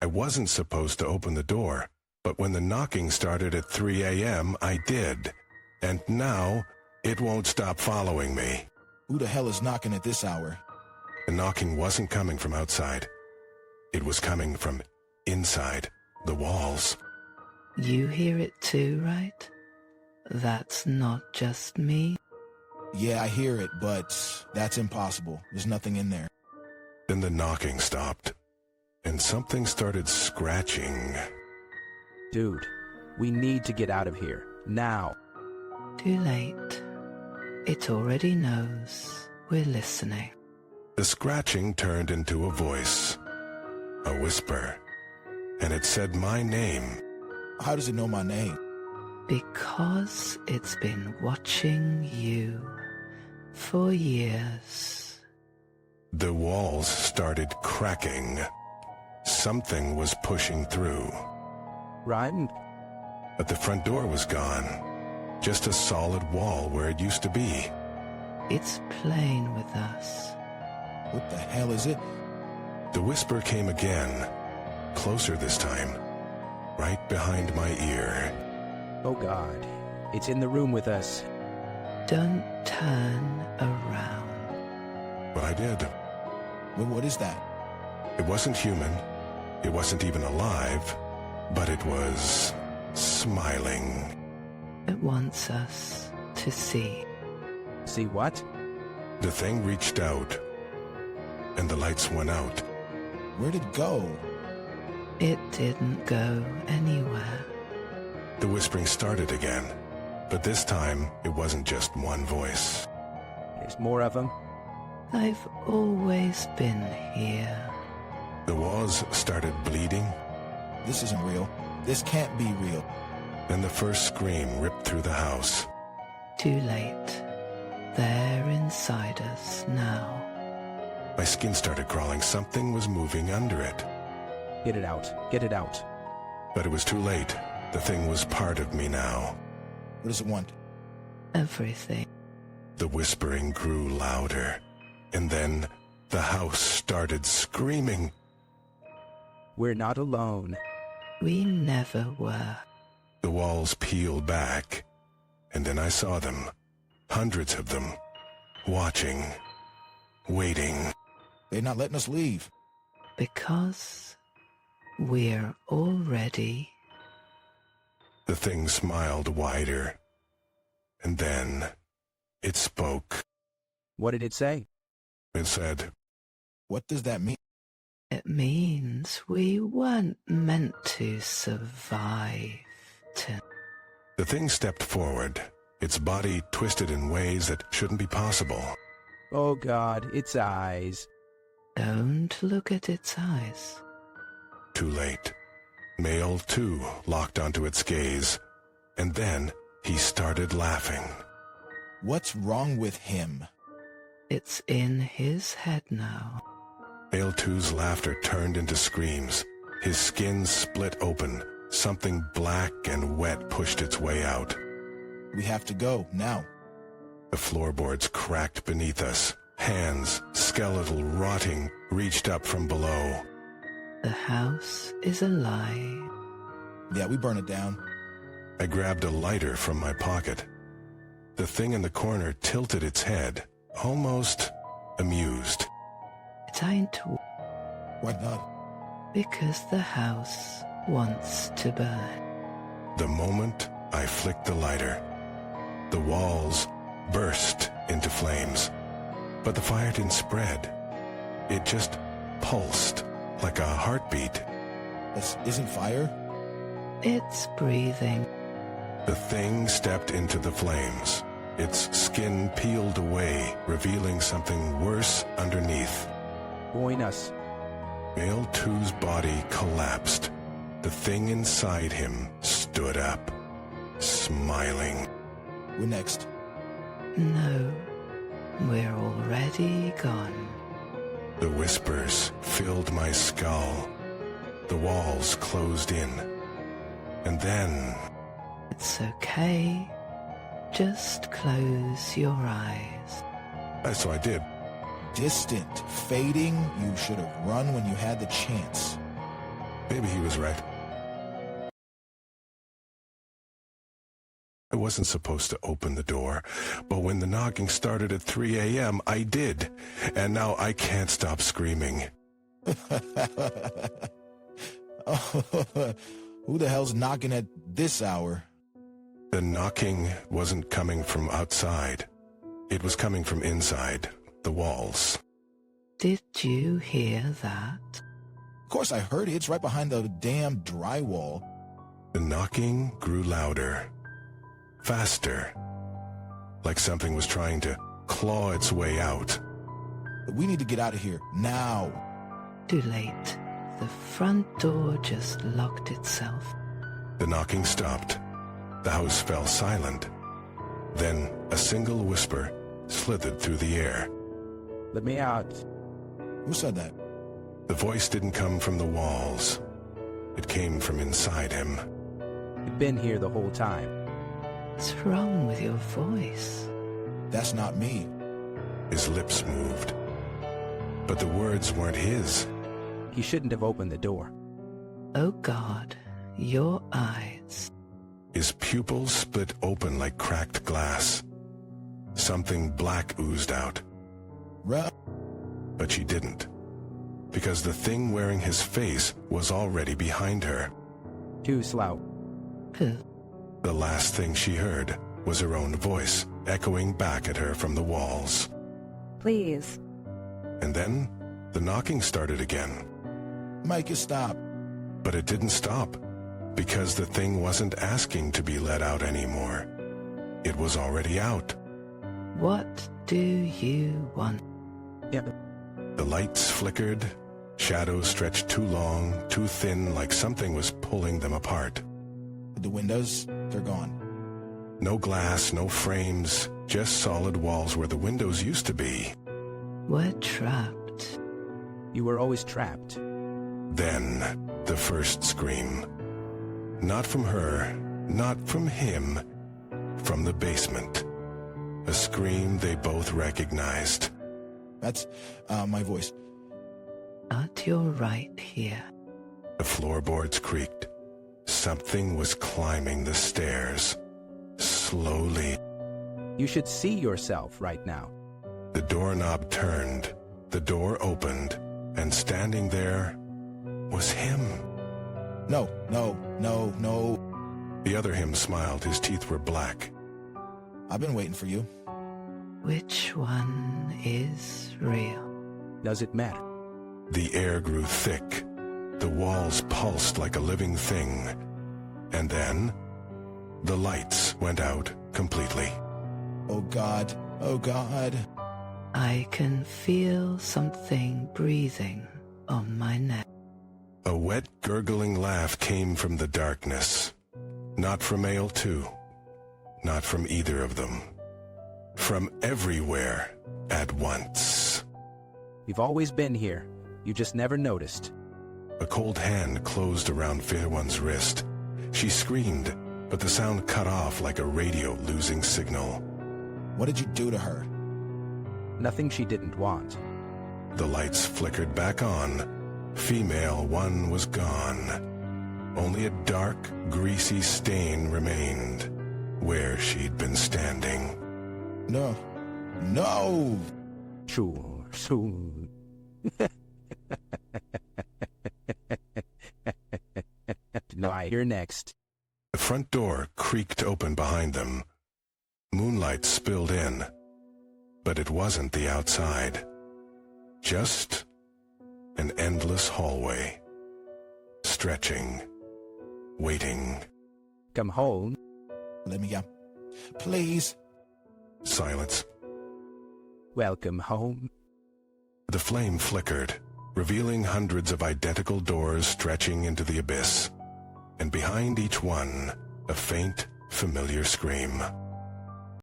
I wasn't supposed to open the door, but when the knocking started at 3 a.m., I did. And now, it won't stop following me. Who the hell is knocking at this hour? The knocking wasn't coming from outside. It was coming from inside the walls. You hear it too, right? That's not just me. Yeah, I hear it, but that's impossible. There's nothing in there. Then the knocking stopped, and something started scratching. Dude, we need to get out of here, now. Too late. It already knows we're listening. The scratching turned into a voice, a whisper, and it said my name. How does it know my name? Because it's been watching you for years. The walls started cracking. Something was pushing through. Ryan? But the front door was gone. Just a solid wall where it used to be. It's playing with us. What the hell is it? The whisper came again, closer this time, right behind my ear. Oh God, it's in the room with us. Don't turn around. But I did. What is that? It wasn't human. It wasn't even alive. But it was smiling. It wants us to see. See what? The thing reached out, and the lights went out. Where'd it go? It didn't go anywhere. The whispering started again, but this time it wasn't just one voice. There's more of them. I've always been here. The walls started bleeding. This isn't real. This can't be real. Then the first scream ripped through the house. Too late. They're inside us now. My skin started crawling. Something was moving under it. Get it out. Get it out. But it was too late. The thing was part of me now. What does it want? Everything. The whispering grew louder, and then the house started screaming. We're not alone. We never were. The walls peeled back, and then I saw them, hundreds of them, watching, waiting. They're not letting us leave. Because we're already. The thing smiled wider, and then it spoke. What did it say? It said, What does that mean? It means we weren't meant to survive. The thing stepped forward, its body twisted in ways that shouldn't be possible. Oh God, its eyes. Don't look at its eyes. Too late. Male, too, locked onto its gaze, and then he started laughing. What's wrong with him? It's in his head now. Male 2's laughter turned into screams. His skin split open. Something black and wet pushed its way out. We have to go, now. The floorboards cracked beneath us. Hands, skeletal, rotting, reached up from below. The house is alive. Yeah, we burn it down. I grabbed a lighter from my pocket. The thing in the corner tilted its head, almost amused. It ain't. Why not? Because the house wants to burn. The moment I flicked the lighter, the walls burst into flames. But the fire didn't spread. It just pulsed like a heartbeat. This isn't fire? It's breathing. The thing stepped into the flames. Its skin peeled away, revealing something worse underneath. Join us. Male 2's body collapsed. The thing inside him stood up, smiling. We're next. No, we're already gone. The whispers filled my skull. The walls closed in. And then... It's okay. Just close your eyes. So I did. Distant, fading. You should have run when you had the chance. Maybe he was right. I wasn't supposed to open the door, but when the knocking started at 3 a.m., I did, and now I can't stop screaming. Who the hell's knocking at this hour? The knocking wasn't coming from outside. It was coming from inside, the walls. Did you hear that? Of course I heard it. It's right behind the damn drywall. The knocking grew louder, faster, like something was trying to claw its way out. We need to get out of here, now. Too late. The front door just locked itself. The knocking stopped. The house fell silent. Then a single whisper slithered through the air. Let me out. Who said that? The voice didn't come from the walls. It came from inside him. You've been here the whole time. What's wrong with your voice? That's not me. His lips moved, but the words weren't his. He shouldn't have opened the door. Oh God, your eyes. His pupils split open like cracked glass. Something black oozed out. But she didn't, because the thing wearing his face was already behind her. Too slow. Who? The last thing she heard was her own voice echoing back at her from the walls. Please. And then the knocking started again. Mike, stop. But it didn't stop, because the thing wasn't asking to be let out anymore. It was already out. What do you want? Yeah. The lights flickered, shadows stretched too long, too thin, like something was pulling them apart. The windows, they're gone. No glass, no frames, just solid walls where the windows used to be. We're trapped. You were always trapped. Then, the first scream. Not from her, not from him, from the basement. A scream they both recognized. That's my voice. But you're right here. The floorboards creaked. Something was climbing the stairs. Slowly. You should see yourself right now. The doorknob turned, the door opened, and standing there was him. No. The other him smiled. His teeth were black. I've been waiting for you. Which one is real? Does it matter? The air grew thick. The walls pulsed like a living thing. And then, the lights went out completely. Oh God. I can feel something breathing on my neck. A wet, gurgling laugh came from the darkness. Not from Ale2. Not from either of them. From everywhere at once. You've always been here. You just never noticed. A cold hand closed around Fairwone's wrist. She screamed, but the sound cut off like a radio losing signal. What did you do to her? Nothing she didn't want. The lights flickered back on. Female one was gone. Only a dark, greasy stain remained where she'd been standing. No. Sure. No, I hear next. The front door creaked open behind them. Moonlight spilled in, but it wasn't the outside. Just an endless hallway. Stretching. Waiting. Come home. Let me out. Please. Silence. Welcome home. The flame flickered, revealing hundreds of identical doors stretching into the abyss. And behind each one, a faint, familiar scream.